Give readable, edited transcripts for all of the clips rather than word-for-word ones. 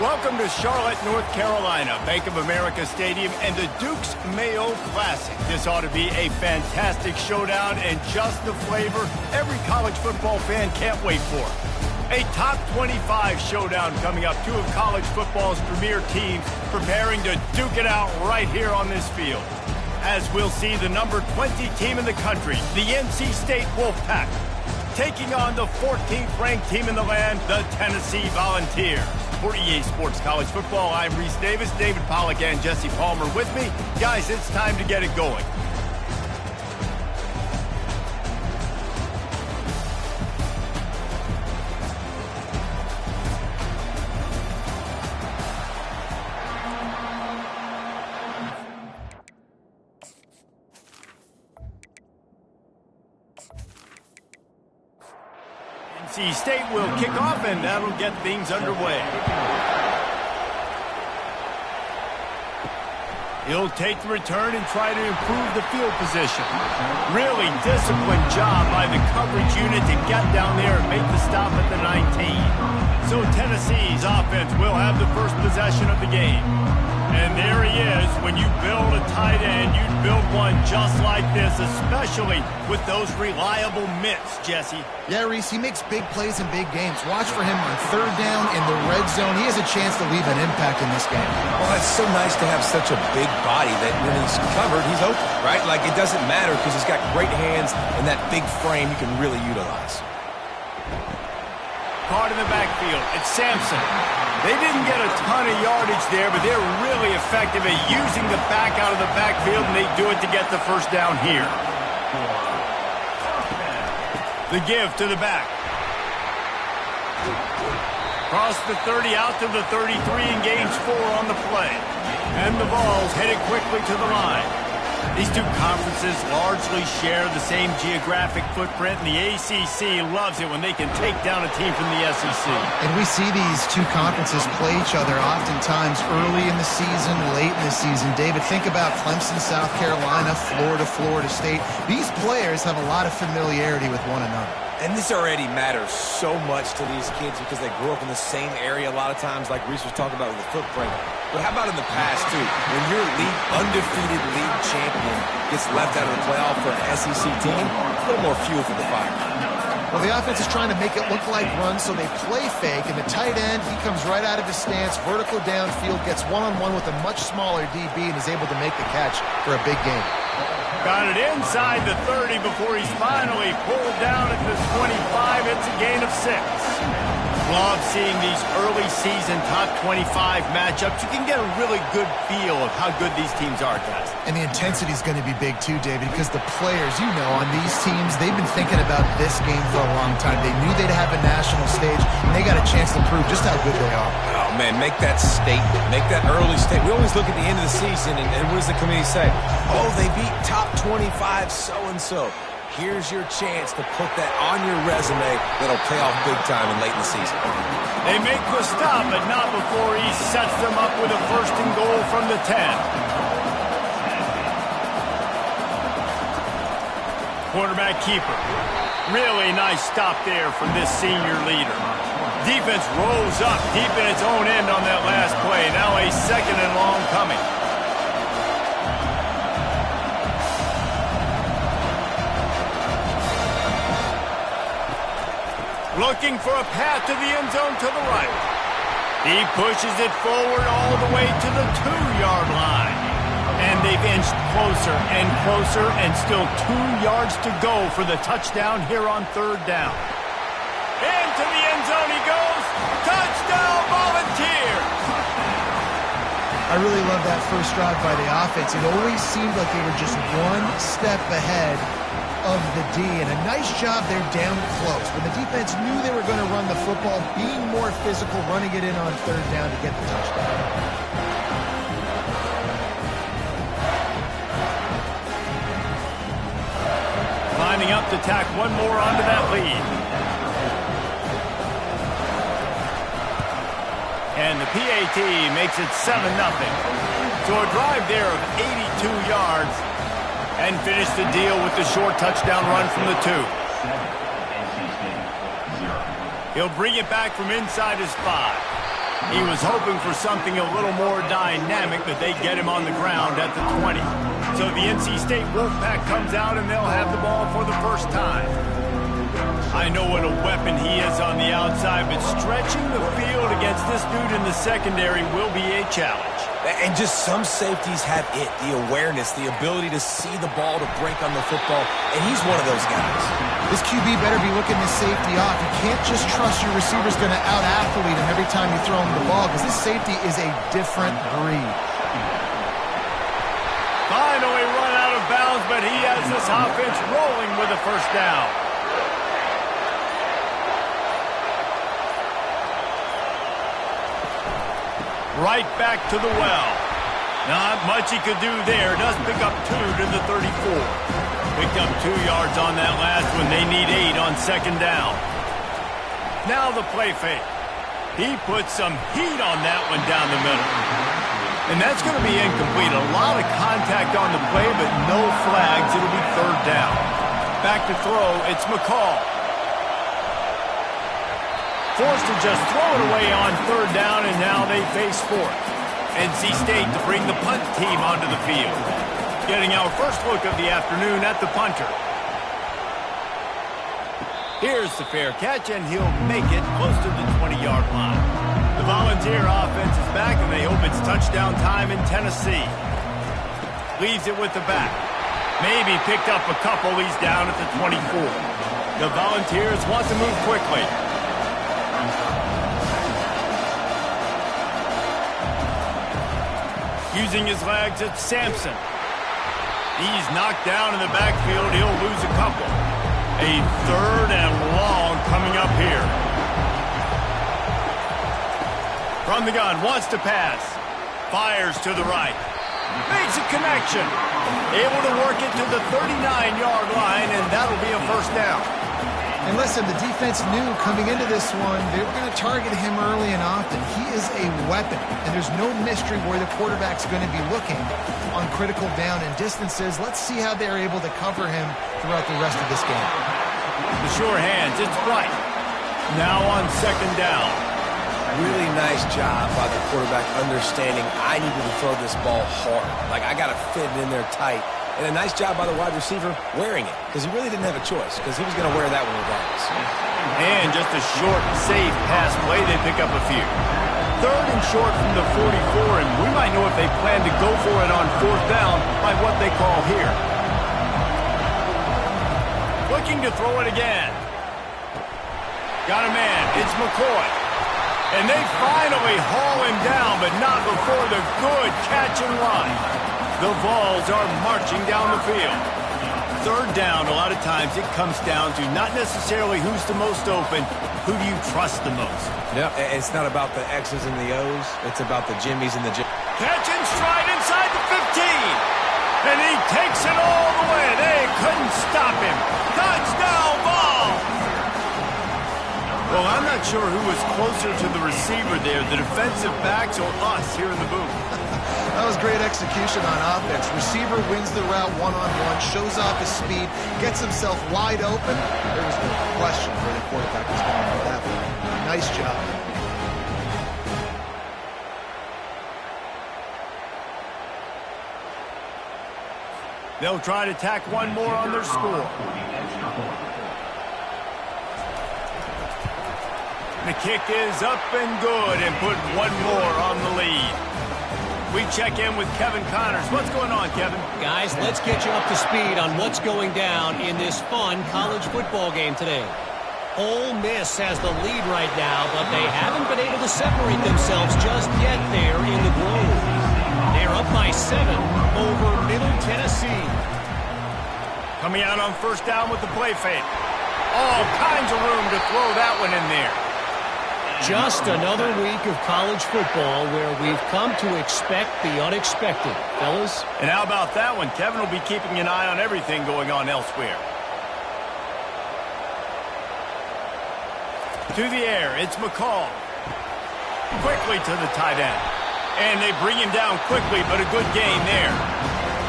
Welcome to Charlotte, North Carolina, Bank of America Stadium, and the Duke's Mayo Classic. This ought to be a fantastic showdown and just the flavor every college football fan can't wait for. A top 25 showdown coming up. Two of college football's premier teams preparing to duke it out right here on this field. As we'll see the number 20 team in the country, the NC State Wolfpack, taking on the 14th ranked team in the land, the Tennessee Volunteers. For EA Sports College Football, I'm Reese Davis, David Pollack, and Jesse Palmer with me. Guys, it's time to get it going. NC State will kick off, and that'll get things underway. He'll take the return and try to improve the field position. Really disciplined job by the coverage unit to get down there and make the stop at the 19. So Tennessee's offense will have the first possession of the game. And there he is. When you build a tight end, you'd build one just like this, especially with those reliable mitts, Jesse. Yeah, Reese, he makes big plays in big games. Watch for him on third down in the red zone. He has a chance to leave an impact in this game. Well, it's so nice to have such a big body that when he's covered, he's open, right? Like, it doesn't matter because he's got great hands and that big frame you can really utilize. Caught in the backfield. It's Sampson. They didn't get a ton of yardage there, but they're really effective at using the back out of the backfield, and they do it to get the first down here. The give to the back. Cross the 30 out to the 33 and gains 4 on the play. And the ball's headed quickly to the line. These two conferences largely share the same geographic footprint, and the ACC loves it when they can take down a team from the SEC. And we see these two conferences play each other oftentimes early in the season, late in the season. David, think about Clemson, South Carolina, Florida, Florida State. These players have a lot of familiarity with one another. And this already matters so much to these kids because they grew up in the same area a lot of times, like Reese was talking about with the footprint. But how about in the past, too? When your undefeated league champion gets left out of the playoff for an SEC team, a little more fuel for the fire. Well, the offense is trying to make it look like runs, so they play fake, and the tight end, he comes right out of his stance, vertical downfield, gets one-on-one with a much smaller DB, and is able to make the catch for a big game. Got it inside the 30 before he's finally pulled down at the 25. It's a gain of 6. Love seeing these early season top 25 matchups. You can get a really good feel of how good these teams are, guys. And the intensity is going to be big too, David, because the players, you know, on these teams, they've been thinking about this game for a long time. They knew they'd have a national stage, and they got a chance to prove just how good they are. Oh, man, make that statement. Make that early statement. We always look at the end of the season, and what does the committee say? Oh, they beat top 25 so-and-so. Here's your chance to put that on your resume that'll pay off big time and late in the season. They make the stop, but not before he sets them up with a first and goal from the 10. Quarterback keeper. Really nice stop there from this senior leader. Defense rolls up deep in its own end on that last play. Now a second and long coming. Looking for a path to the end zone to the right. He pushes it forward all the way to the 2-yard line. And they've inched closer and closer, and still 2 yards to go for the touchdown here on third down. Into the end zone he goes. Touchdown, Volunteers! I really love that first drive by the offense. It always seemed like they were just one step ahead of the D, and a nice job there down close. When the defense knew they were going to run the football, being more physical, running it in on third down to get the touchdown. Lining up to tack one more onto that lead. And the PAT makes it 7-0. So a drive there of 82 yards. And finish the deal with the short touchdown run from the 2. He'll bring it back from inside his 5. He was hoping for something a little more dynamic, but they get him on the ground at the 20. So the NC State Wolfpack comes out, and they'll have the ball for the first time. I know what a weapon he is on the outside, but stretching the field against this dude in the secondary will be a challenge. And just some safeties have it, the awareness, the ability to see the ball to break on the football, and he's one of those guys. This QB better be looking this safety off. You can't just trust your receiver's going to out-athlete him every time you throw him the ball, because this safety is a different breed. Finally run out of bounds, but he has this offense rolling with a first down. Right back to the well. Not much he could do there. Does pick up 2 to the 34. Picked up 2 yards on that last one. They need 8 on second down. Now the play fake. He puts some heat on that one down the middle. And that's going to be incomplete. A lot of contact on the play, but no flags. It'll be third down. Back to throw. It's McCall. Forced to just throw it away on third down, and now they face fourth. NC State to bring the punt team onto the field. Getting our first look of the afternoon at the punter. Here's the fair catch, and he'll make it close to the 20-yard line. The Volunteer offense is back, and they hope it's touchdown time in Tennessee. Leaves it with the back. Maybe picked up a couple. He's down at the 24. The Volunteers want to move quickly. Using his legs, it's Sampson. He's knocked down in the backfield. He'll lose a couple. A third and long coming up here. From the gun, wants to pass. Fires to the right. Makes a connection. Able to work it to the 39-yard line, and that'll be a first down. And listen, the defense knew coming into this one, they were going to target him early and often. He is a weapon, and there's no mystery where the quarterback's going to be looking on critical down and distances. Let's see how they're able to cover him throughout the rest of this game. The sure hands, it's Bright. Now on second down. Really nice job by the quarterback understanding I needed to throw this ball hard. Like, I got to fit it in there tight. And a nice job by the wide receiver wearing it, because he really didn't have a choice, because he was going to wear that one regardless. And just a short, safe pass play. They pick up a few. Third and short from the 44, and we might know if they plan to go for it on fourth down by what they call here. Looking to throw it again. Got a man. It's McCoy. And they finally haul him down, but not before the good catch and run. The Vols are marching down the field. Third down, a lot of times it comes down to not necessarily who's the most open, who do you trust the most? Yep, it's not about the X's and the O's. It's about the Jimmies and the Jimmies. Catch and stride inside the 15. And he takes it all the way. They couldn't stop him. Touchdown, Vols! Well, I'm not sure who was closer to the receiver there, the defensive backs or us here in the booth. That was great execution on offense. Receiver wins the route one-on-one, shows off his speed, gets himself wide open. There was no question where the quarterback was going with that one. Nice job. They'll try to tack one more on their score. The kick is up and good, and put one more on the lead. We check in with Kevin Connors. What's going on, Kevin? Guys, let's get you up to speed on what's going down in this fun college football game today. Ole Miss has the lead right now, but they haven't been able to separate themselves just yet there in the Grove. They're up by 7 over Middle Tennessee. Coming out on first down with the play fake. All kinds of room to throw that one in there. Just another week of college football where we've come to expect the unexpected, fellas. And how about that one? Kevin will be keeping an eye on everything going on elsewhere. To the air, it's McCall. Quickly to the tight end. And they bring him down quickly, but a good gain there.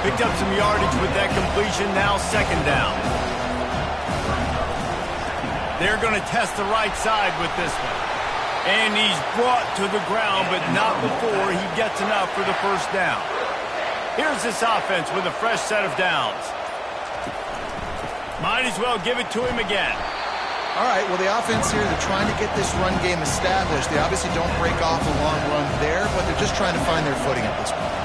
Picked up some yardage with that completion, now second down. They're going to test the right side with this one. And he's brought to the ground, but not before he gets enough for the first down. Here's this offense with a fresh set of downs. Might as well give it to him again. All right, well, the offense here, they're trying to get this run game established. They obviously don't break off a long run there, but they're just trying to find their footing at this point.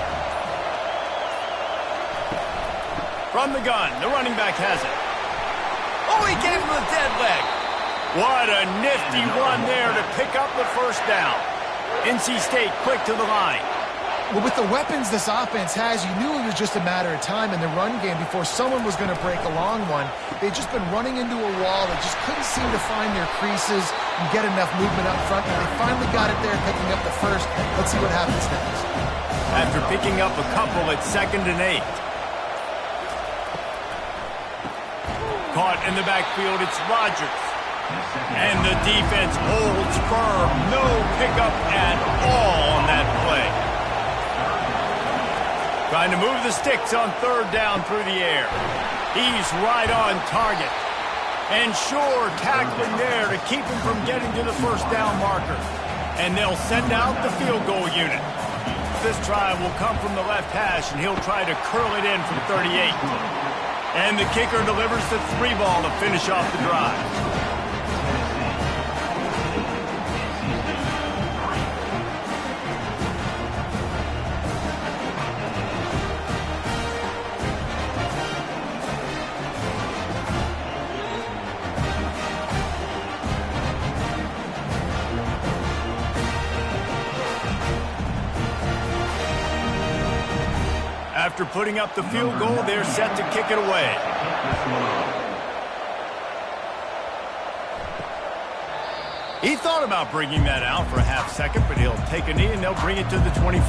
From the gun, the running back has it. Oh, he gave him a dead leg. What a nifty run there to pick up the first down. NC State quick to the line. Well, with the weapons this offense has, you knew it was just a matter of time in the run game before someone was going to break a long one. They'd just been running into a wall. They just couldn't seem to find their creases and get enough movement up front. And they finally got it there, picking up the first. Let's see what happens next. After picking up a couple at 2nd and 8. Caught in the backfield, it's Rodgers. And the defense holds firm. No pickup at all on that play. Trying to move the sticks on 3rd down through the air. He's right on target. And sure, tackling there to keep him from getting to the first down marker. And they'll send out the field goal unit. This try will come from the left hash, and he'll try to curl it in from 38. And the kicker delivers the 3 ball to finish off the drive. After putting up the field goal, they're set to kick it away. He thought about bringing that out for a half second, but he'll take a knee and they'll bring it to the 25.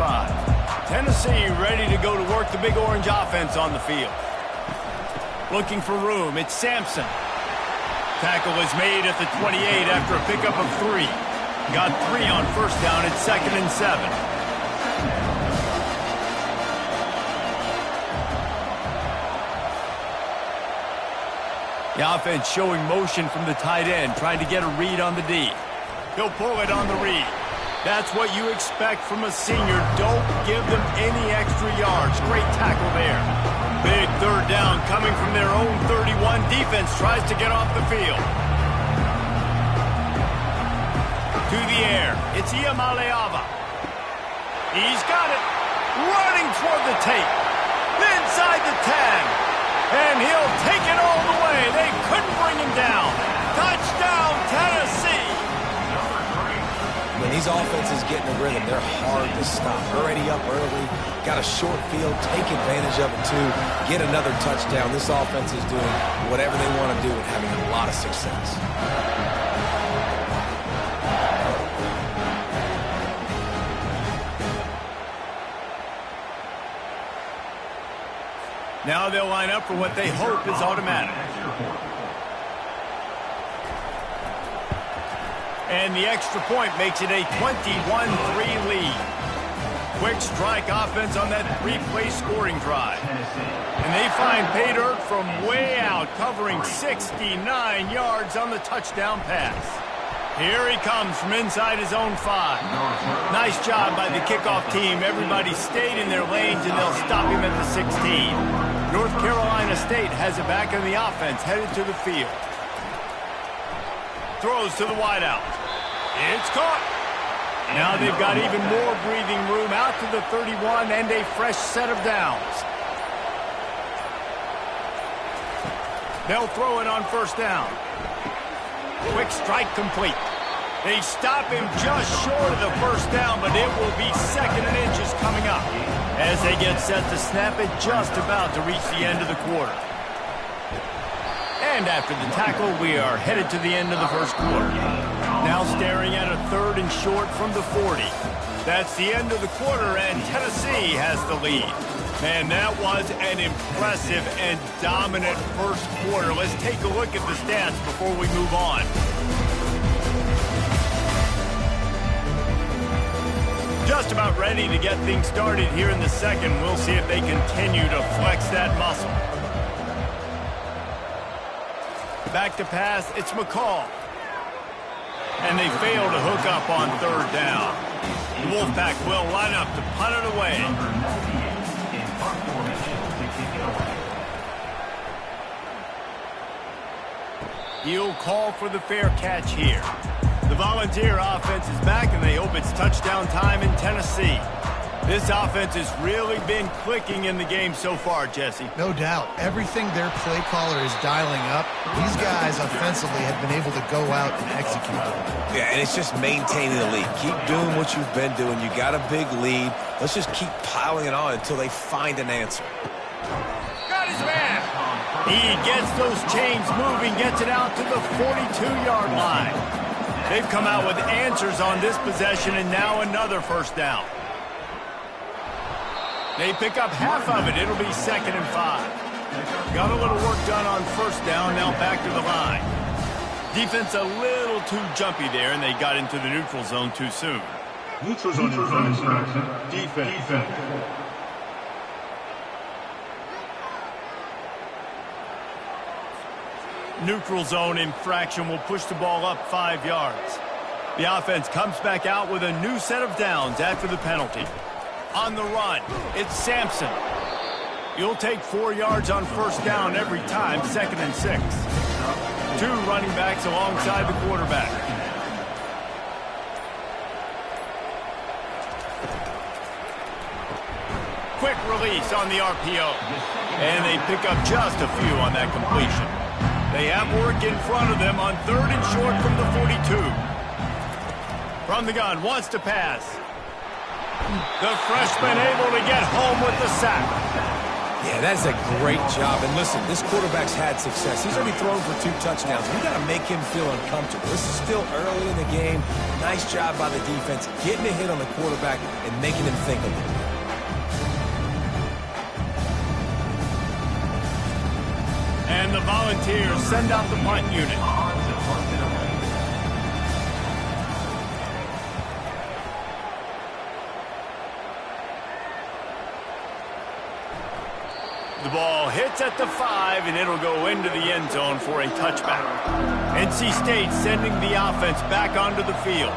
Tennessee ready to go to work the Big Orange offense on the field. Looking for room, it's Sampson. Tackle is made at the 28 after a pickup of 3. Got 3 on first down at 2nd and 7. The offense showing motion from the tight end, trying to get a read on the D. He'll pull it on the read. That's what you expect from a senior. Don't give them any extra yards. Great tackle there. Big 3rd down coming from their own 31. Defense tries to get off the field. To the air. It's Iamaleava. He's got it. Running toward the tape. Inside the 10. And he'll take it all the way. They couldn't bring him down. Touchdown, Tennessee. When these offenses get in a rhythm, they're hard to stop. Already up early, got a short field, take advantage of it too, get another touchdown. This offense is doing whatever they want to do and having a lot of success. Now they'll line up for what they hope is automatic. And the extra point makes it a 21-3 lead. Quick strike offense on that 3-play scoring drive. And they find pay dirt from way out, covering 69 yards on the touchdown pass. Here he comes from inside his own 5. Nice job by the kickoff team. Everybody stayed in their lanes, and they'll stop him at the 16. North Carolina State has it back in the offense, headed to the field. Throws to the wideout. It's caught. Now they've got even more breathing room out to the 31 and a fresh set of downs. They'll throw it on first down. Quick strike complete. They stop him just short of the first down, but it will be 2nd and inches coming up as they get set to snap it, just about to reach the end of the quarter. And after the tackle, we are headed to the end of the first quarter. Now staring at a 3rd and short from the 40. That's the end of the quarter, and Tennessee has the lead. Man, that was an impressive and dominant first quarter. Let's take a look at the stats before we move on. Just about ready to get things started here in the second. We'll see if they continue to flex that muscle. Back to pass, it's McCall. And they fail to hook up on third down. The Wolfpack will line up to punt it away. He'll call for the fair catch here. The Volunteer offense is back, and they hope it's touchdown time in Tennessee. This offense has really been clicking in the game so far, Jesse. No doubt. Everything their play caller is dialing up, these guys offensively have been able to go out and execute it. Yeah, and it's just maintaining the lead. Keep doing what you've been doing. You got a big lead. Let's just keep piling it on until they find an answer. Got his man. He gets those chains moving, gets it out to the 42-yard line. They've come out with answers on this possession, and now another first down. They pick up half of it. It'll be 2nd and 5. Got a little work done on first down, now back to the line. Defense a little too jumpy there, and they got into the neutral zone too soon. Neutral zone infraction. Defense. Neutral zone infraction will push the ball up 5 yards. The offense comes back out with a new set of downs after the penalty. On the run, it's Sampson. You'll take 4 yards on first down every time, 2nd and 6. 2 running backs alongside the quarterback. Quick release on the RPO. And they pick up just a few on that completion. They have work in front of them on 3rd and short from the 42. From the gun, wants to pass. The freshman able to get home with the sack. Yeah, that is a great job. And listen, this quarterback's had success. He's already thrown for 2 touchdowns. We got to make him feel uncomfortable. This is still early in the game. Nice job by the defense, getting a hit on the quarterback and making him think a little. And the Volunteers send out the punt unit. The ball hits at the 5, and it'll go into the end zone for a touchback. NC State sending the offense back onto the field.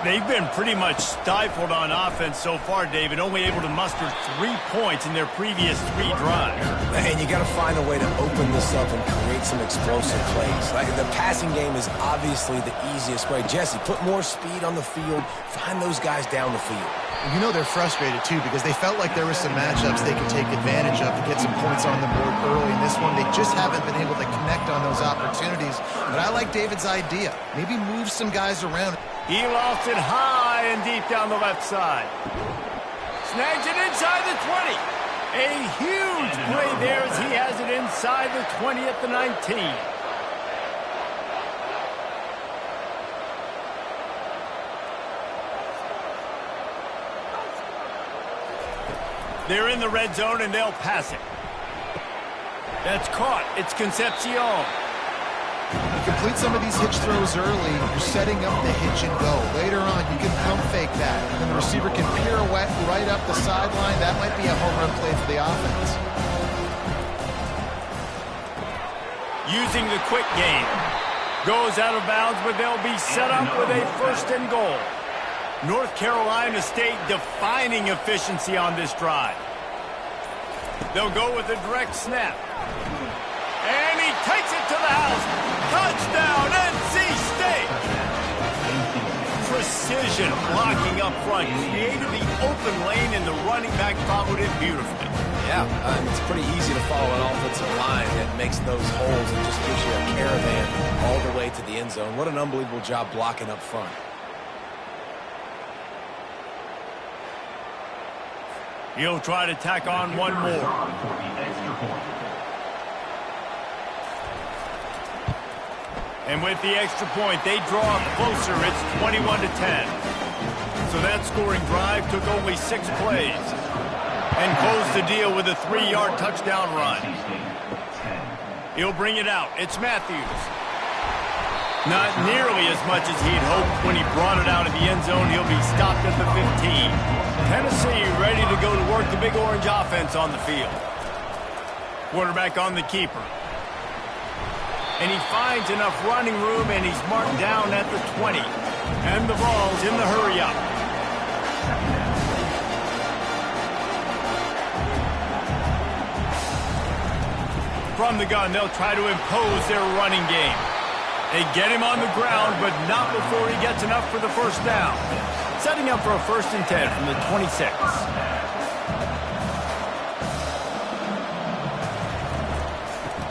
They've been pretty much stifled on offense so far, David, only able to muster 3 points in their previous 3 drives. And you got to find a way to open this up and create some explosive plays. Like the passing game is obviously the easiest way. Jesse, put more speed on the field, find those guys down the field. You know they're frustrated, too, because they felt like there were some matchups they could take advantage of to get some points on the board early. In this one, they just haven't been able to connect on those opportunities. But I like David's idea. Maybe move some guys around. He lost it high and deep down the left side. Snags it inside the 20. A huge play there as he has it inside the 20 at the 19. They're in the red zone, and they'll pass it. That's caught. It's Concepcion. You complete some of these hitch throws early, you're setting up the hitch and go. Later on, you can pump fake that, and then the receiver can pirouette right up the sideline. That might be a home run play for the offense. Using the quick game. Goes out of bounds, but they'll be set up with a 1st and goal. North Carolina State defining efficiency on this drive. They'll go with a direct snap. And he takes it to the house. Touchdown, NC State. Precision blocking up front. Created the open lane, and the running back followed it beautifully. Yeah, it's pretty easy to follow an offensive line that makes those holes and just gives you a caravan all the way to the end zone. What an unbelievable job blocking up front. He'll try to tack on one more. And with the extra point, they draw up closer. It's 21-10. So that scoring drive took only 6 plays and closed the deal with a 3-yard touchdown run. He'll bring it out. It's Matthews. Not nearly as much as he'd hoped when he brought it out of the end zone. He'll be stopped at the 15. Tennessee ready to go to work the Big Orange offense on the field. Quarterback on the keeper. And he finds enough running room, and he's marked down at the 20. And the ball's in the hurry-up. From the gun, they'll try to impose their running game. They get him on the ground, but not before he gets enough for the first down. Setting up for a 1st and 10 from the 26.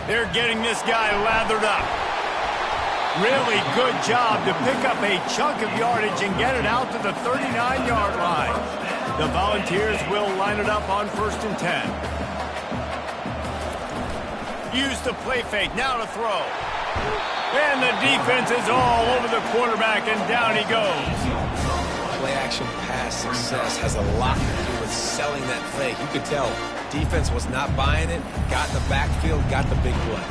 They're getting this guy lathered up. Really good job to pick up a chunk of yardage and get it out to the 39-yard line. The Volunteers will line it up on 1st and 10. Use the play fake, now to throw. And the defense is all over the quarterback, and down he goes. Play-action pass success has a lot to do with selling that fake. You could tell defense was not buying it, got in the backfield, got the big play.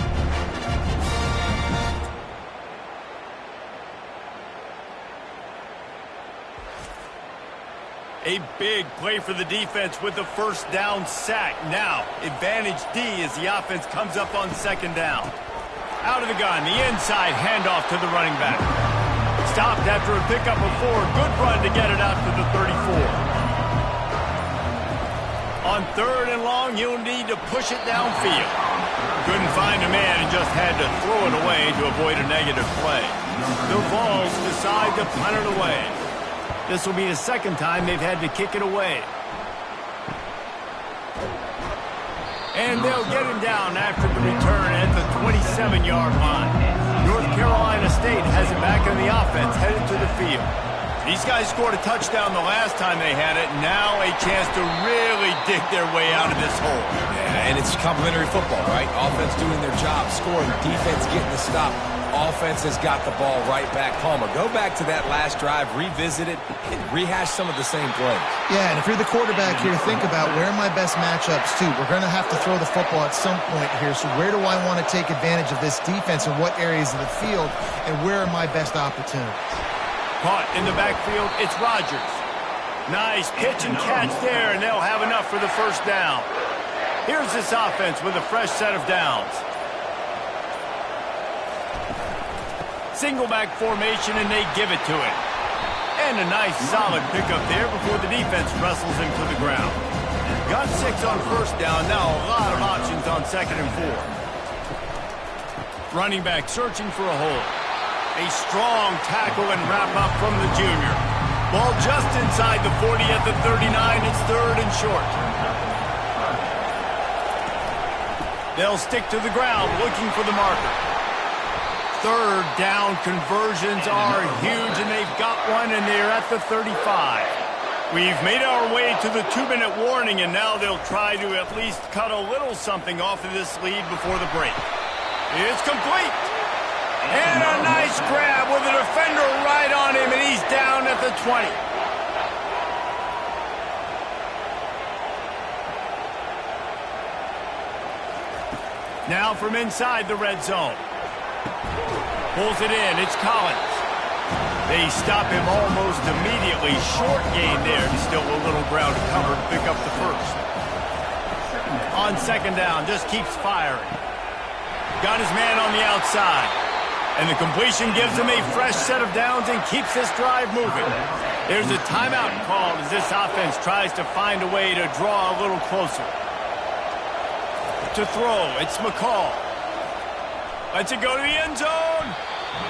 A big play for the defense with the 1st down sack. Now, advantage D as the offense comes up on 2nd down. Out of the gun, the inside handoff to the running back. Stopped after a pickup of 4. Good run to get it out to the 34. On 3rd and long, you'll need to push it downfield. Couldn't find a man and just had to throw it away to avoid a negative play. The Vols decide to punt it away. This will be the 2nd time they've had to kick it away. And they'll get him down after the return at the 27-yard line. North Carolina State has it back in the offense, headed to the field. These guys scored a touchdown the last time they had it. Now a chance to really dig their way out of this hole. Yeah, and it's complimentary football, right? Offense doing their job, scoring, defense getting the stop. Offense has got the ball right back. Palmer, go back to that last drive, revisit it, and rehash some of the same plays. Yeah, and if you're the quarterback here, think about where are my best matchups, too. We're going to have to throw the football at some point here, so where do I want to take advantage of this defense and what areas of the field, and where are my best opportunities? Caught in the backfield, it's Rodgers. Nice pitch and catch there, and they'll have enough for the 1st down. Here's this offense with a fresh set of downs. Single back formation, and they give it to him. And a nice solid pickup there before the defense wrestles him to the ground. Got 6 on 1st down, now a lot of options on 2nd and 4. Running back searching for a hole. A strong tackle and wrap up from the junior. Ball just inside the 40 at the 39. It's 3rd and short. They'll stick to the ground looking for the marker. 3rd down conversions are huge, and they've got one, and they're at the 35. We've made our way to the 2-minute warning, and now they'll try to at least cut a little something off of this lead before the break. It's complete. And a nice grab with a defender right on him, and he's down at the 20. Now from inside the red zone. Pulls it in. It's Collins. They stop him almost immediately. Short gain there. Still a little ground to cover to pick up the 1st. On 2nd down, just keeps firing. Got his man on the outside. And the completion gives him a fresh set of downs and keeps this drive moving. There's a timeout called as this offense tries to find a way to draw a little closer. To throw, it's McCall. Lets it go to the end zone.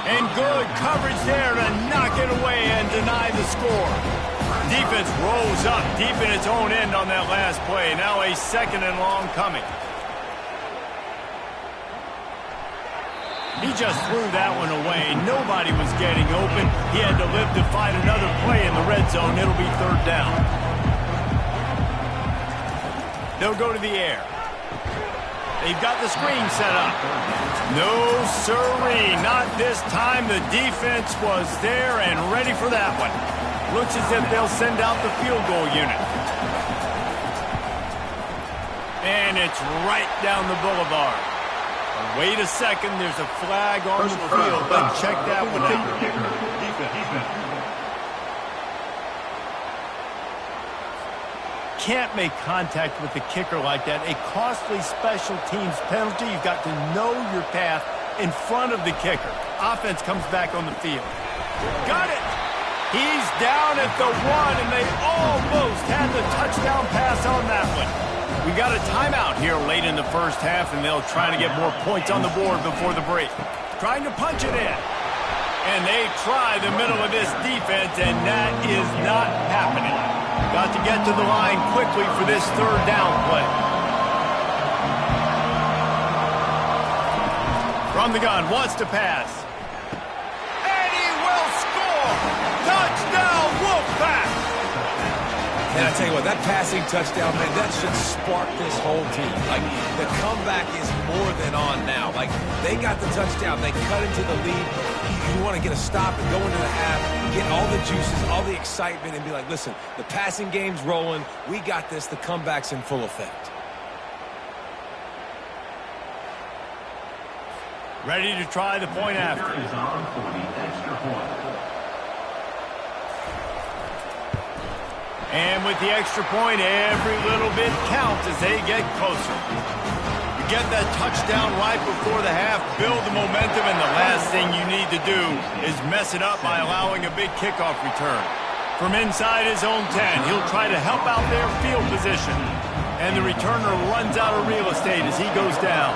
And good coverage there to knock it away and deny the score. Defense rose up deep in its own end on that last play. Now a 2nd and long coming. He just threw that one away. Nobody was getting open. He had to live to fight another play in the red zone. It'll be 3rd down. They'll go to the air. They've got the screen set up. No sirree, not this time. The defense was there and ready for that one. Looks as if they'll send out the field goal unit. And it's right down the boulevard. Wait a second, there's a flag on the field. Let's check that one out. Defense. Can't make contact with the kicker like that. A costly special teams penalty. You've got to know your path in front of the kicker. Offense comes back on the field. Got it! He's down at the 1, and they almost had the touchdown pass on that one. We got a timeout here late in the first half, and they'll try to get more points on the board before the break. Trying to punch it in. And they try the middle of this defense, and that is not happening. Got to get to the line quickly for this third down play. From the gun, wants to pass. And he will score! Touchdown, Wolfpack! And I tell you what, that passing touchdown, man, that should spark this whole team. Like, the comeback is more than on now. Like, they got the touchdown. They cut into the lead. You want to get a stop and go into the half, get all the juices, all the excitement, and be like, listen, the passing game's rolling. We got this. The comeback's in full effect. Ready to try the point after. Is on for the extra point. And with the extra point, every little bit counts as they get closer. You get that touchdown right before the half, build the momentum, and the last thing you need to do is mess it up by allowing a big kickoff return. From inside his own 10, he'll try to help out their field position. And the returner runs out of real estate as he goes down.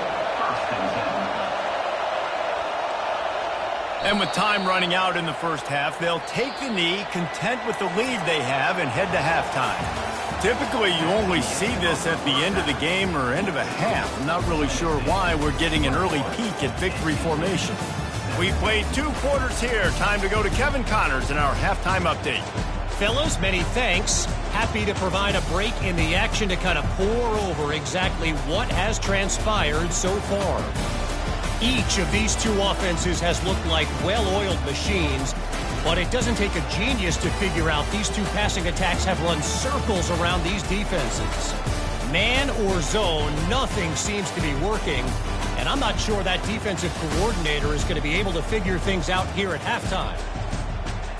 And with time running out in the first half, they'll take the knee, content with the lead they have, and head to halftime. Typically, you only see this at the end of the game or end of a half. I'm not really sure why we're getting an early peek at victory formation. We played 2 quarters here. Time to go to Kevin Connors in our halftime update. Fellas, many thanks. Happy to provide a break in the action to kind of pour over exactly what has transpired so far. Each of these 2 offenses has looked like well-oiled machines, but it doesn't take a genius to figure out these 2 passing attacks have run circles around these defenses. Man or zone, nothing seems to be working, and I'm not sure that defensive coordinator is going to be able to figure things out here at halftime.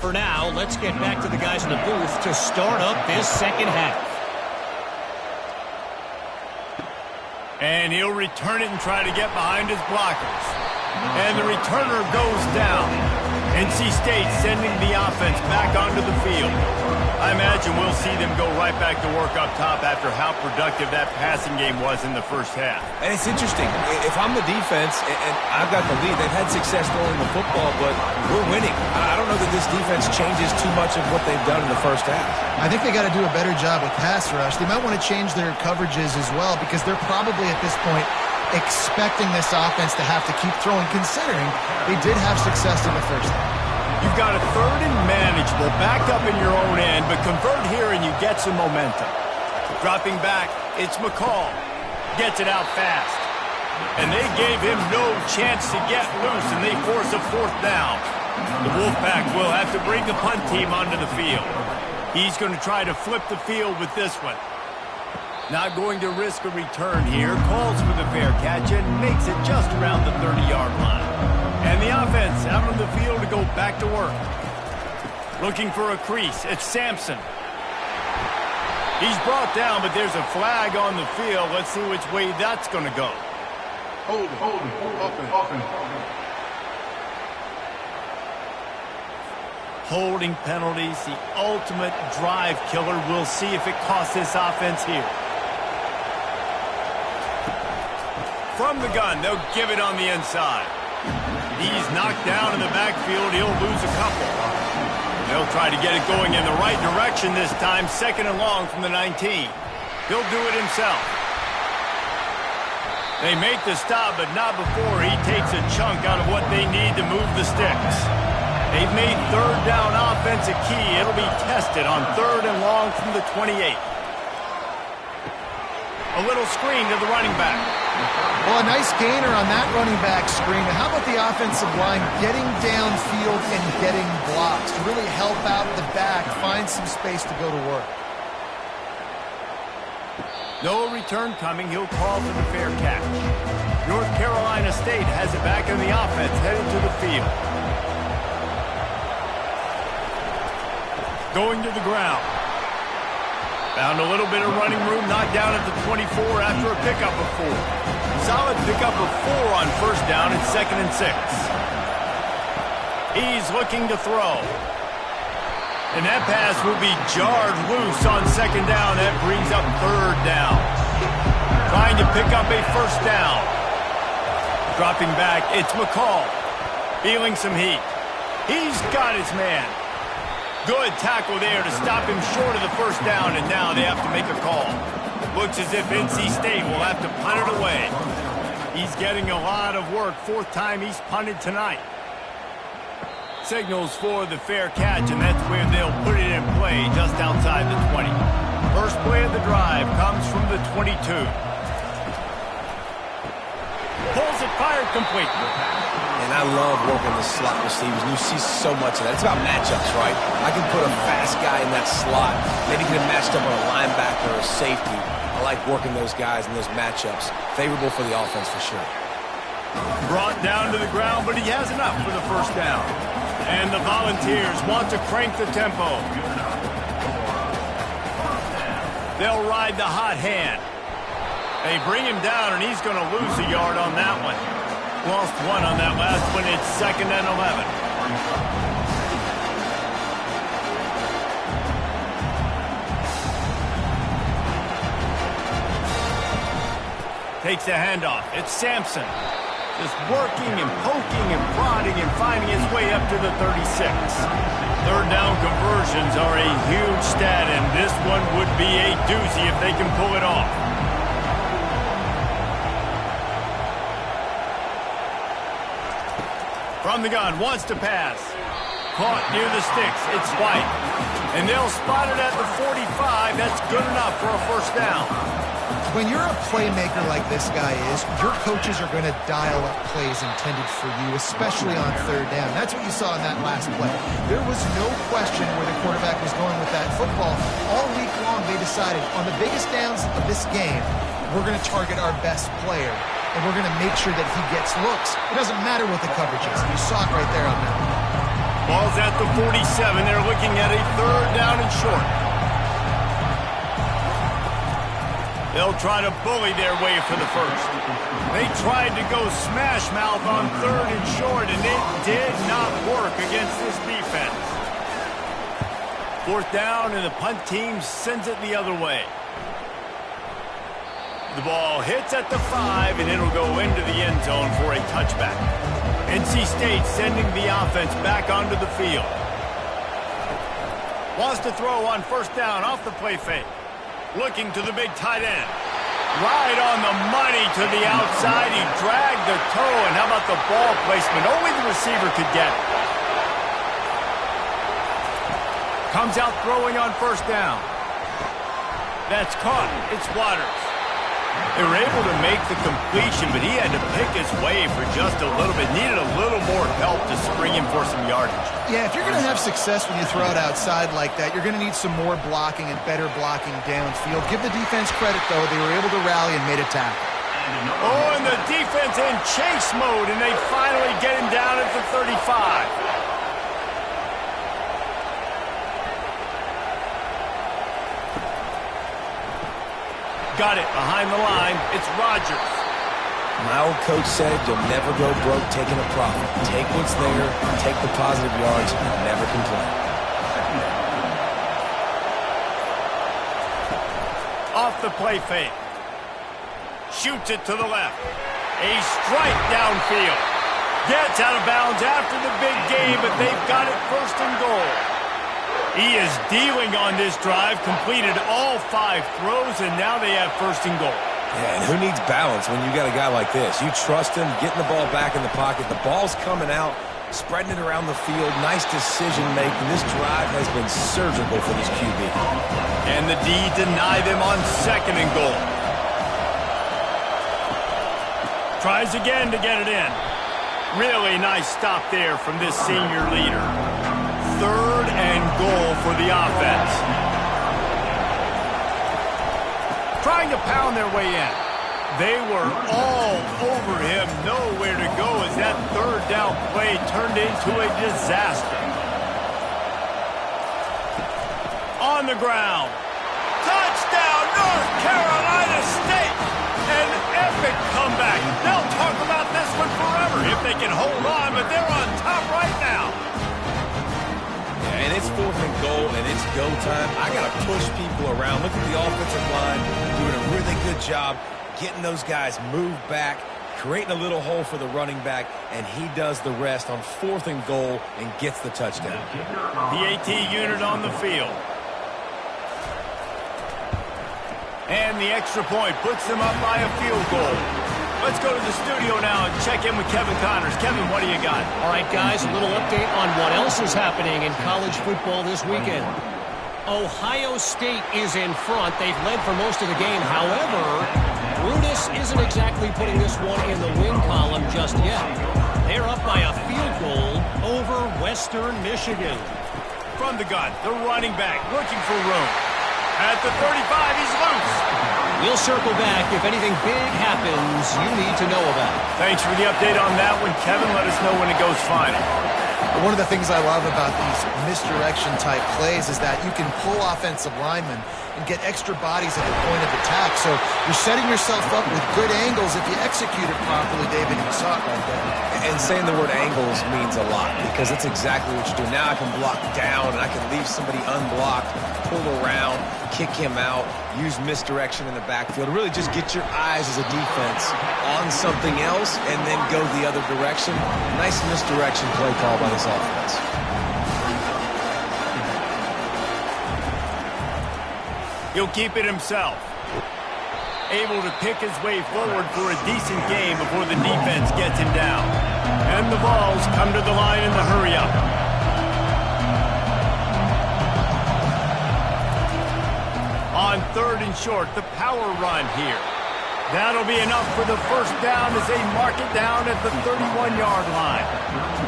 For now, let's get back to the guys in the booth to start up this second half. And he'll return it and try to get behind his blockers. And the returner goes down. NC State sending the offense back onto the field. I imagine we'll see them go right back to work up top after how productive that passing game was in the first half. And it's interesting. If I'm the defense and I've got the lead, they've had success throwing the football, but we're winning. I don't know that this defense changes too much of what they've done in the first half. I think they got to do a better job with pass rush. They might want to change their coverages as well because they're probably at this point expecting this offense to have to keep throwing, considering they did have success in the first half. You've got a 3rd and manageable, back up in your own end, but convert here and you get some momentum. Dropping back, it's McCall. Gets it out fast. And they gave him no chance to get loose, and they force a 4th down. The Wolfpack will have to bring the punt team onto the field. He's going to try to flip the field with this one. Not going to risk a return here. Calls for the fair catch and makes it just around the 30-yard line. And the offense out on the field to go back to work. Looking for a crease. It's Sampson. He's brought down, but there's a flag on the field. Let's see which way that's going to go. Hold offense. Holding penalties, the ultimate drive killer. We'll see if it costs this offense here. From the gun, they'll give it on the inside. He's knocked down in the backfield. He'll lose a couple. They'll try to get it going in the right direction this time. 2nd and long from the 19. He'll do it himself. They make the stop, but not before he takes a chunk out of what they need to move the sticks. They've made 3rd down offense a key. It'll be tested on 3rd and long from the 28. A little screen to the running back. Well, a nice gainer on that running back screen. How about the offensive line getting downfield and getting blocks to really help out the back, find some space to go to work? No return coming. He'll call for the fair catch. North Carolina State has it back in the offense, headed to the field. Going to the ground. Found a little bit of running room, knocked down at the 24 after a pickup of 4. Solid pickup of 4 on first down and 2nd and 6. He's looking to throw. And that pass will be jarred loose on 2nd down. That brings up 3rd down. Trying to pick up a 1st down. Dropping back, it's McCall. Feeling some heat. He's got his man. Good tackle there to stop him short of the 1st down, and now they have to make a call. Looks as if NC State will have to punt it away. He's getting a lot of work. 4th time he's punted tonight. Signals for the fair catch, and that's where they'll put it in play just outside the 20. First play of the drive comes from the 22. Pulls it, fired complete. And I love working the slot receivers, and you see so much of that. It's about matchups, right? I can put a fast guy in that slot, maybe get him matched up on a linebacker or a safety. I like working those guys in those matchups. Favorable for the offense for sure. Brought down to the ground, but he has enough for the 1st down. And the Volunteers want to crank the tempo. They'll ride the hot hand. They bring him down, and he's going to lose a yard on that one. Lost 1 on that last one. It's 2nd and 11. Takes the handoff. It's Sampson. Just working and poking and prodding and finding his way up to the 36. 3rd down conversions are a huge stat, and this one would be a doozy if they can pull it off. From the gun, wants to pass. Caught near the sticks. It's White. And they'll spot it at the 45. That's good enough for a 1st down. When you're a playmaker like this guy is, your coaches are going to dial up plays intended for you, especially on 3rd down. That's what you saw in that last play. There was no question where the quarterback was going with that football. All week long, they decided on the biggest downs of this game, we're going to target our best player, and we're going to make sure that he gets looks. It doesn't matter what the coverage is. You saw it right there on that. Ball's at the 47. They're looking at a 3rd down and short. They'll try to bully their way for the 1st. They tried to go smash mouth on 3rd and short, and it did not work against this defense. 4th down, and the punt team sends it the other way. The ball hits at the 5, and it'll go into the end zone for a touchback. NC State sending the offense back onto the field. Wants to throw on 1st down off the play fake. Looking to the big tight end. Right on the money to the outside. He dragged the toe, and how about the ball placement? Only the receiver could get it. Comes out throwing on 1st down. That's caught. It's Waters. They were able to make the completion, but he had to pick his way for just a little bit. Needed a little more help to spring him for some yardage. Yeah, if you're going to have success when you throw it outside like that, you're going to need some more blocking and better blocking downfield. Give the defense credit, though. They were able to rally and made a tackle. Oh, and the defense in chase mode, and they finally get him down at the 35. Got it behind the line. It's Rodgers. My old coach said you'll never go broke taking a profit. Take what's there, take the positive yards, and never complain. Off the play fake. Shoots it to the left. A strike downfield. Gets out of bounds after the big game, but they've got it 1st and goal. He is dealing on this drive, completed all 5 throws, and now they have 1st and goal. Yeah, and who needs balance when you got a guy like this? You trust him, getting the ball back in the pocket. The ball's coming out, spreading it around the field. Nice decision-making. This drive has been surgical for this QB. And the D deny them on 2nd and goal. Tries again to get it in. Really nice stop there from this senior leader. 3rd and goal for the offense. Trying to pound their way in. They were all over him. Nowhere to go as that 3rd down play turned into a disaster. On the ground. Touchdown, North Carolina State! An Epic comeback. They'll talk about this one forever if they can hold on, but they're on top right now. Yeah, and it's 4th and goal, and it's go time. I got to push people around. Look at the offensive line doing a really good job getting those guys moved back, creating a little hole for the running back, and he does the rest on 4th and goal and gets the touchdown. The AT unit on the field. And the extra point puts them up by a field goal. Let's go to the studio now and check in with Kevin Connors. Kevin, what do you got? All right, guys, a little update on what else is happening in college football this weekend. Ohio State is in front. They've led for most of the game. However, Brutus isn't exactly putting this one in the win column just yet. They're up by a field goal over Western Michigan. From the gun, the running back looking for room. At the 35, he's loose. We'll circle back if anything big happens you need to know about. Thanks for the update on that one, Kevin. Let us know when it goes final. One of the things I love about these misdirection-type plays is that you can pull offensive linemen and get extra bodies at the point of attack. So you're setting yourself up with good angles if you execute it properly, David. You saw it right there. And saying the word angles means a lot because that's exactly what you do. Now I can block down and I can leave somebody unblocked, pull around, kick him out, use misdirection in the backfield. Really just get your eyes as a defense on something else and then go the other direction. Nice misdirection play call by this offense. He'll keep it himself. Able to pick his way forward for a decent game before the defense gets him down. And the balls come to the line in the hurry-up. On 3rd and short, the power run here. That'll be enough for the first down as they mark it down at the 31-yard line.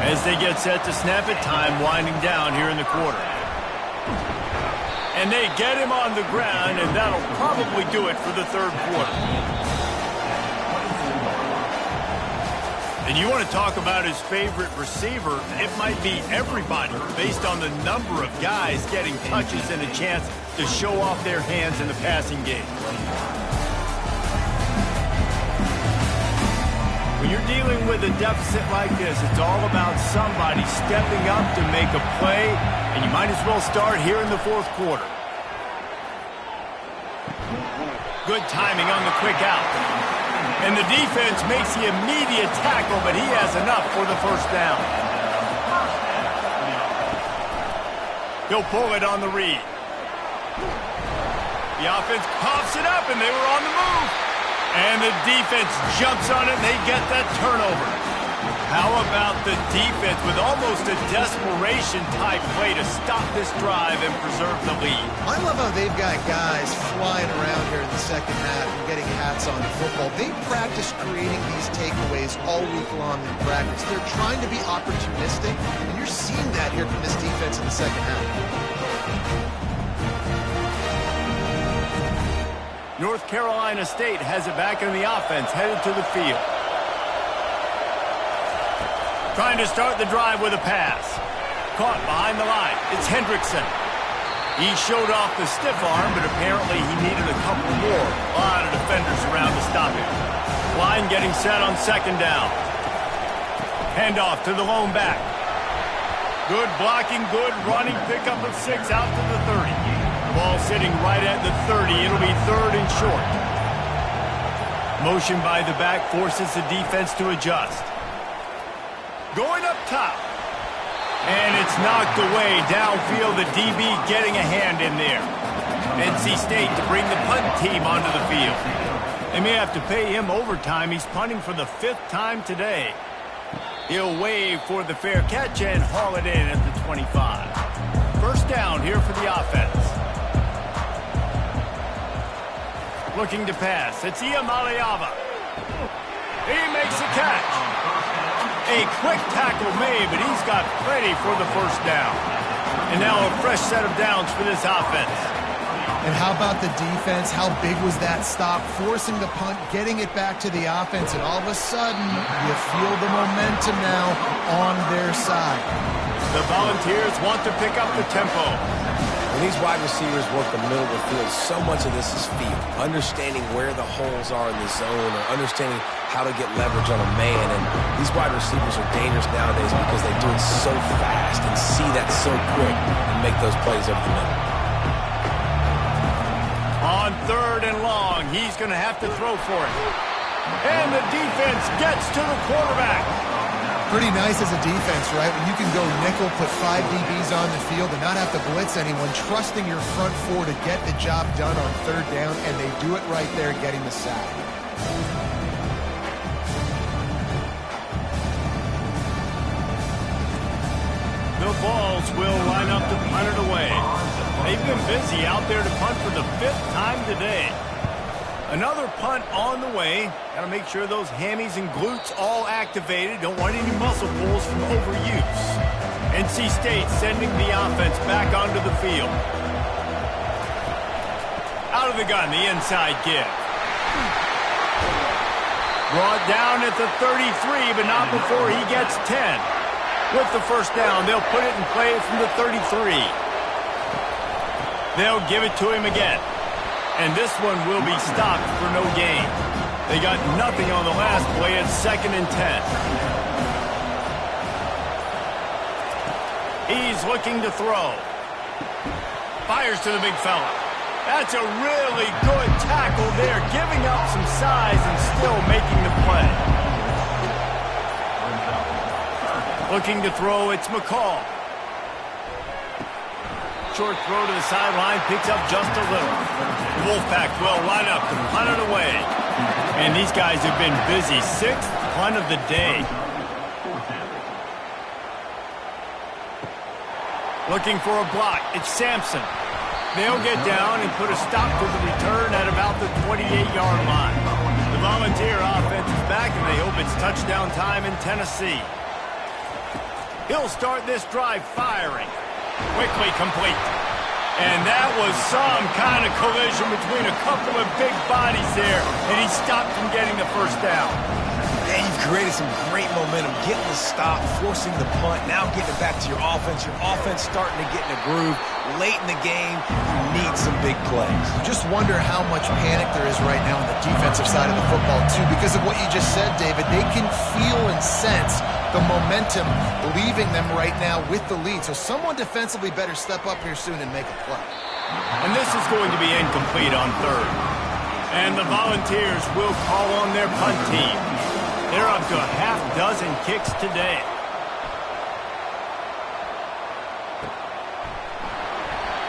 As they get set to snap it, time winding down here in the quarter. And they get him on the ground, and that'll probably do it for the 3rd quarter. And you want to talk about his favorite receiver, it might be everybody based on the number of guys getting touches and a chance to show off their hands in the passing game. When you're dealing with a deficit like this, it's all about somebody stepping up to make a play, and you might as well start here in the 4th quarter. Good timing on the quick out. And the defense makes the immediate tackle, but he has enough for the first down. He'll pull it on the read. The offense coughs it up, and they were on the move. And the defense jumps on it, and they get that turnover. How about the defense with almost a desperation-type play to stop this drive and preserve the lead? I love how they've got guys flying around here in the second half and getting hats on the football. They practice creating these takeaways all week long in practice. They're trying to be opportunistic, and you're seeing that here from this defense in the second half. North Carolina State has it back in the offense, headed to the field. Trying to start the drive with a pass. Caught behind the line. It's Hendrickson. He showed off the stiff arm, but apparently he needed a couple more. A lot of defenders around to stop him. Line getting set on 2nd down. Handoff to the lone back. Good blocking, good running. Pickup of 6 out to the 30. Ball sitting right at the 30. It'll be 3rd and short. Motion by the back forces the defense to adjust. Going up top. And it's knocked away downfield. The DB getting a hand in there. NC State to bring the punt team onto the field. They may have to pay him overtime. He's punting for the 5th time today. He'll wave for the fair catch and haul it in at the 25. First down here for the offense. Looking to pass. It's Iamaleava. He makes a catch. A quick tackle made, but he's got plenty for the first down. And now a fresh set of downs for this offense. And how about the defense? How big was that stop? Forcing the punt, getting it back to the offense, and all of a sudden, you feel the momentum now on their side. The Volunteers want to pick up the tempo. When these wide receivers work the middle of the field, so much of this is feel. Understanding where the holes are in the zone or understanding how to get leverage on a man. And these wide receivers are dangerous nowadays because they do it so fast and see that so quick and make those plays over the middle. On 3rd and long, he's going to have to throw for it. And the defense gets to the quarterback. Pretty nice as a defense, right? When you can go nickel, put 5 DBs on the field and not have to blitz anyone, trusting your front 4 to get the job done on 3rd down, and they do it right there, getting the sack. The Vols will line up to punt it away. They've been busy out there to punt for the 5th time today. Another punt on the way. Got to make sure those hammies and glutes all activated. Don't want any muscle pulls from overuse. NC State sending the offense back onto the field. Out of the gun, the inside give. Brought down at the 33, but not before he gets 10. With the first down, they'll put it in play from the 33. They'll give it to him again. And this one will be stopped for no gain. They got nothing on the last play at 2nd and 10. He's looking to throw. Fires to the big fella. That's a really good tackle there, giving up some size and still making the play. Looking to throw, it's McCall. Short throw to the sideline, picks up just a little. Wolfpack will line up to punt it away. And these guys have been busy. 6th punt of the day. Looking for a block. It's Sampson. They'll get down and put a stop to the return at about the 28-yard line. The Volunteer offense is back, and they hope it's touchdown time in Tennessee. He'll start this drive firing. Quickly complete. And that was some kind of collision between a couple of big bodies there, and he stopped from getting the first down. And you've created some great momentum, getting the stop, forcing the punt, now getting it back to your offense. Your offense starting to get in a groove. Late in the game, you need some big plays. Just wonder how much panic there is right now on the defensive side of the football, too, because of what you just said, David. They can feel and sense the momentum leaving them right now with the lead. So someone defensively better step up here soon and make a play. And this is going to be incomplete on 3rd. And the Volunteers will call on their punt team. They're up to a half-dozen kicks today.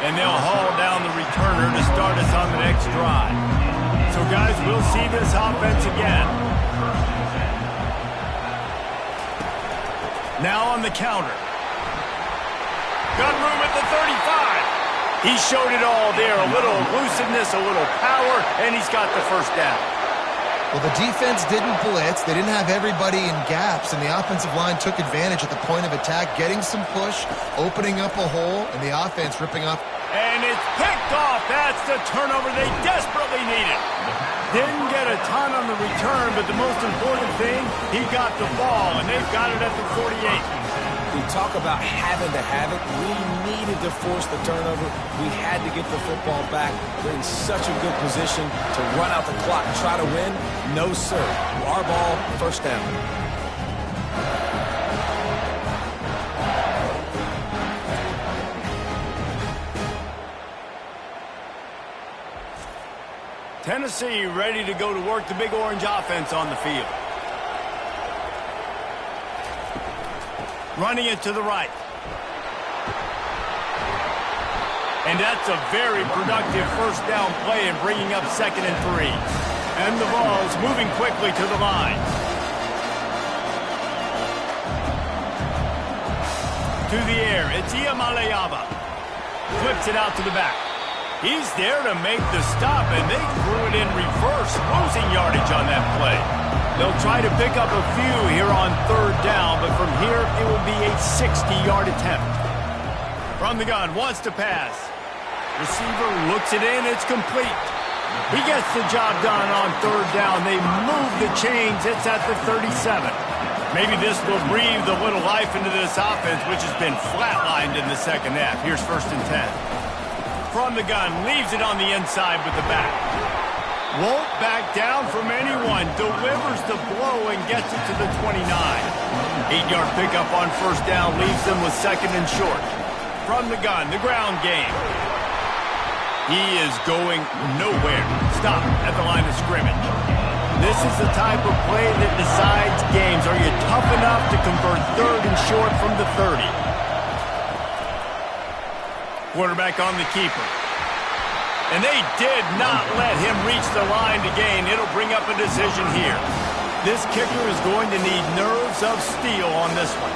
And they'll haul down the returner to start us on the next drive. So, guys, we'll see this offense again. Now on the counter. Got room at the 35. He showed it all there. A little elusiveness, a little power, and he's got the first down. Well, the defense didn't blitz. They didn't have everybody in gaps, and the offensive line took advantage at the point of attack, getting some push, opening up a hole, and the offense ripping off. And it's picked off. That's the turnover they desperately needed. Didn't get a ton on the return, but the most important thing, he got the ball, and they've got it at the 48. We talk about having to have it. We needed to force the turnover. We had to get the football back. We're in such a good position to run out the clock and try to win. No, sir. Our ball, first down. Tennessee ready to go to work the Big Orange offense on the field. Running it to the right. And that's a very productive first down play and bringing up 2nd and 3. And the Vols moving quickly to the line. To the air, it's Iamaleava. Flips it out to the back. He's there to make the stop, and they threw it in reverse, losing yardage on that play. They'll try to pick up a few here on 3rd down, but from here it will be a 60-yard attempt. From the gun, wants to pass. Receiver looks it in, it's complete. He gets the job done on 3rd down. They move the chains, it's at the 37. Maybe this will breathe a little life into this offense, which has been flatlined in the second half. Here's 1st and 10. from the gun, leaves it on the inside with the back. Won't back down from anyone, delivers the blow and gets it to the 29. 8-yard pickup on first down leaves them with second and short. From the gun, the ground game. He is going nowhere. Stop at the line of scrimmage. This is the type of play that decides games. Are you tough enough to convert third and short from the 30? Quarterback on the keeper. And they did not let him reach the line to gain. It'll bring up a decision here. This kicker is going to need nerves of steel on this one.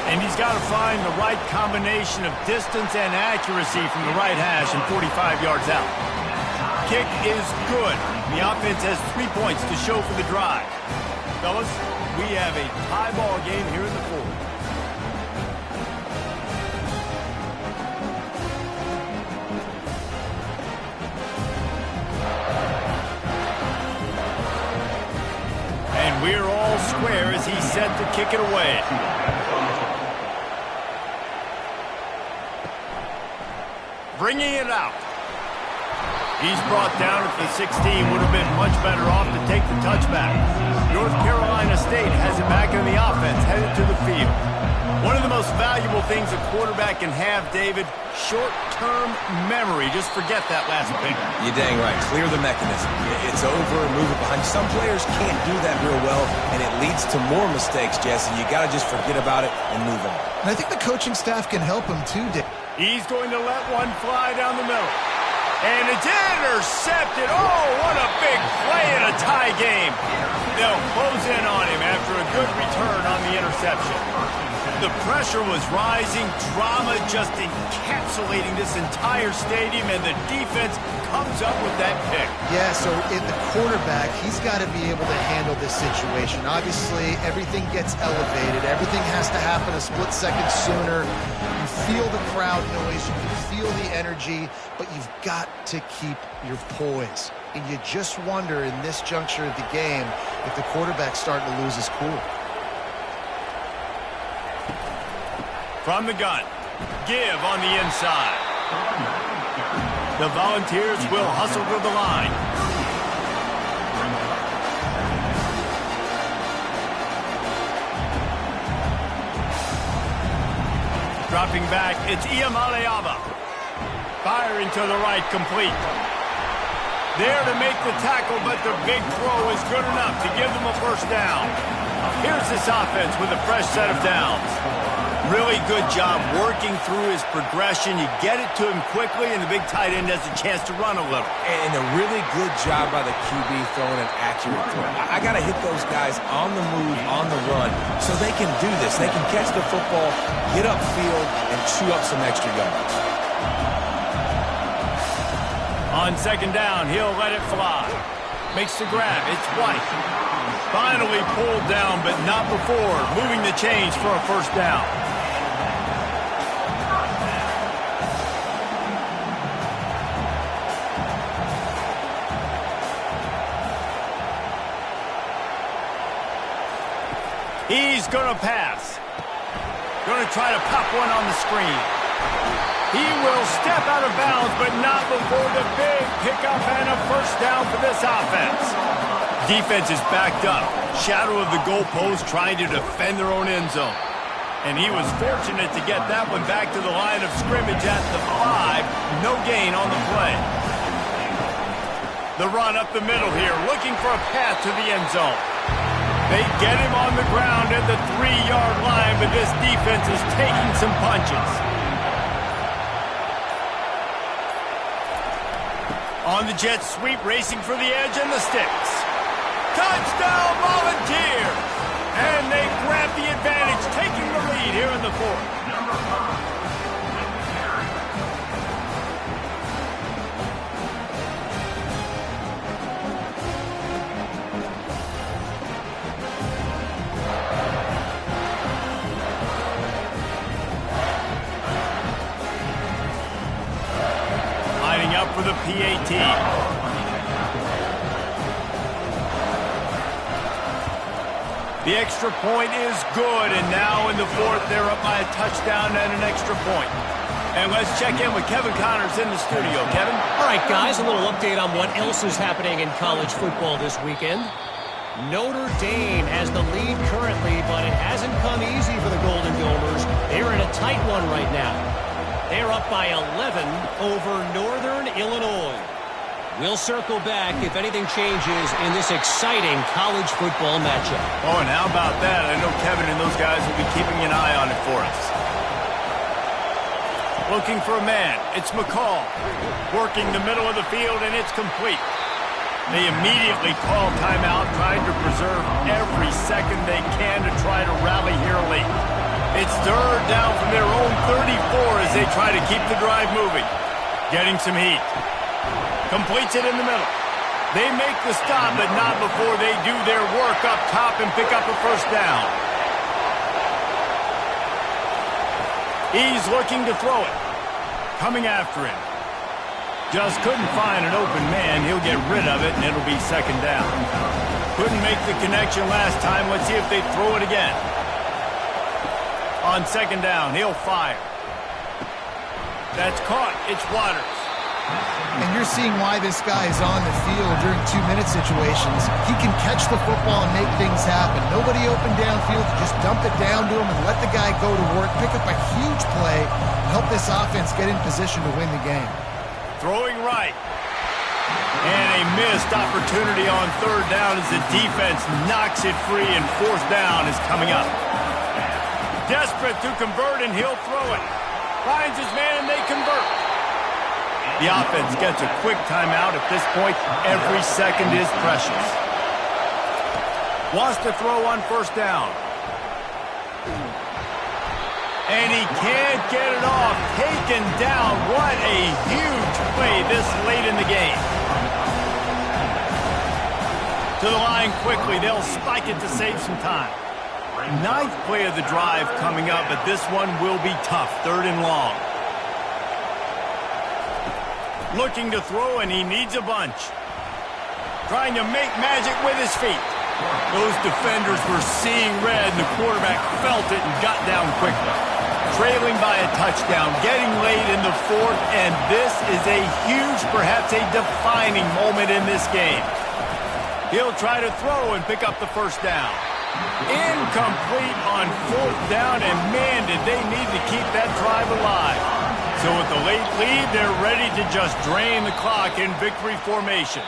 And he's got to find the right combination of distance and accuracy from the right hash and 45 yards out. Kick is good. The offense has 3 points to show for the drive. Fellas, we have a tie ball game here in the fourth. And we're all square as he's set to kick it away. Bringing it out. He's brought down at the 16. Would have been much better off to take the touchback. North Carolina State has it back in the offense, headed to the field. One of the most valuable things a quarterback can have, David, short-term memory. Just forget that last pick. You're dang right. Clear the mechanism. It's over, move it behind you. Some players can't do that real well, and it leads to more mistakes, Jesse. You got to just forget about it and move on. And I think the coaching staff can help him too, Dick. He's going to let one fly down the middle. And it's intercepted. Oh, what a big play in a tie game. They'll close in on him after a good return on the interception. The pressure was rising, drama just encapsulating this entire stadium, and the defense comes up with that pick. Yeah, so in the quarterback, he's got to be able to handle this situation. Obviously, everything gets elevated. Everything has to happen a split second sooner. You feel the crowd noise. You can feel the energy, but you've got to keep your poise. And you just wonder in this juncture of the game if the quarterback's starting to lose his cool. From the gun, give on the inside. The Volunteers will hustle to the line. Dropping back, it's Iamaleava. Firing to the right, complete. There to make the tackle, but the big throw is good enough to give them a first down. Here's this offense with a fresh set of downs. Really good job working through his progression. You get it to him quickly, and the big tight end has a chance to run a little. And a really good job by the QB throwing an accurate throw. I got to hit those guys on the move, on the run, so they can do this. They can catch the football, get upfield, and chew up some extra yards. On second down, he'll let it fly. Makes the grab. It's White. Finally pulled down, but not before moving the chains for a first down. He's going to pass. Going to try to pop one on the screen. He will step out of bounds, but not before the big pickup and a first down for this offense. Defense is backed up. Shadow of the goalpost trying to defend their own end zone. And he was fortunate to get that one back to the line of scrimmage at the 5. No gain on the play. The run up the middle here, looking for a path to the end zone. They get him on the ground at the 3-yard line, but this defense is taking some punches. On the jet sweep, racing for the edge and the sticks. Touchdown, Volunteers! And they grab the advantage, taking the lead here in the fourth. Lining up for the PAT. The extra point is good, and now in the fourth, they're up by a touchdown and an extra point. And let's check in with Kevin Connors in the studio. Kevin? All right, guys, a little update on what else is happening in college football this weekend. Notre Dame has the lead currently, but it hasn't come easy for the Golden Domers. They're in a tight one right now. They're up by 11 over Northern Illinois. We'll circle back if anything changes in this exciting college football matchup. Oh, and how about that? I know Kevin and those guys will be keeping an eye on it for us. Looking for a man. It's McCall. Working the middle of the field, and it's complete. They immediately call timeout, trying to preserve every second they can to try to rally here late. It's third down from their own 34 as they try to keep the drive moving. Getting some heat. Completes it in the middle. They make the stop, but not before they do their work up top and pick up a first down. He's looking to throw it. Coming after him. Just couldn't find an open man. He'll get rid of it, and it'll be second down. Couldn't make the connection last time. Let's see if they throw it again. On second down, he'll fire. That's caught. It's Waters. And you're seeing why this guy is on the field during 2-minute situations. He can catch the football and make things happen. Nobody open downfield. Just dump it down to him and let the guy go to work, pick up a huge play, and help this offense get in position to win the game. Throwing right. And a missed opportunity on third down as the defense knocks it free, and fourth down is coming up. Desperate to convert, and he'll throw it. Finds his man, and they convert. The offense gets a quick timeout. At this point, every second is precious. Wants to throw on first down. And he can't get it off. Taken down. What a huge play this late in the game. To the line quickly. They'll spike it to save some time. Ninth play of the drive coming up, but this one will be tough. Third and long. Looking to throw, and he needs a bunch. Trying to make magic with his feet. Those defenders were seeing red, and the quarterback felt it and got down quickly. Trailing by a touchdown, getting late in the fourth, and this is a huge, perhaps a defining moment in this game. He'll try to throw and pick up the first down. Incomplete on fourth down, and man, did they need to keep that drive alive. So with the late lead, they're ready to just drain the clock in victory formation.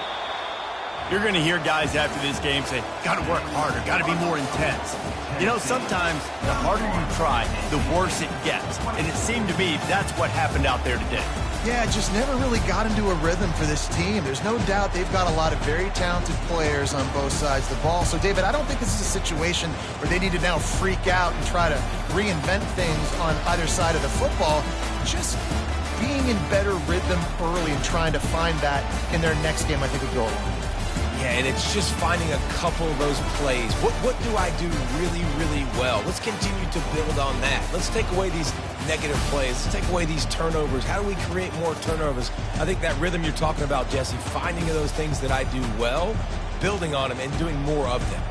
You're going to hear guys after this game say, got to work harder, got to be more intense. You know, sometimes the harder you try, the worse it gets. And it seemed to me that's what happened out there today. Yeah, just never really got into a rhythm for this team. There's no doubt they've got a lot of very talented players on both sides of the ball. So, David, I don't think this is a situation where they need to now freak out and try to reinvent things on either side of the football. Just being in better rhythm early and trying to find that in their next game, I think, would go a long way. Yeah, and it's just finding a couple of those plays. What do I do really, really well? Let's continue to build on that. Let's take away these negative plays. Let's take away these turnovers. How do we create more turnovers? I think that rhythm you're talking about, Jesse, finding those things that I do well, building on them, and doing more of them.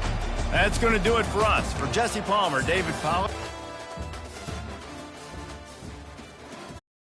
That's going to do it for us. For Jesse Palmer, David Pollack.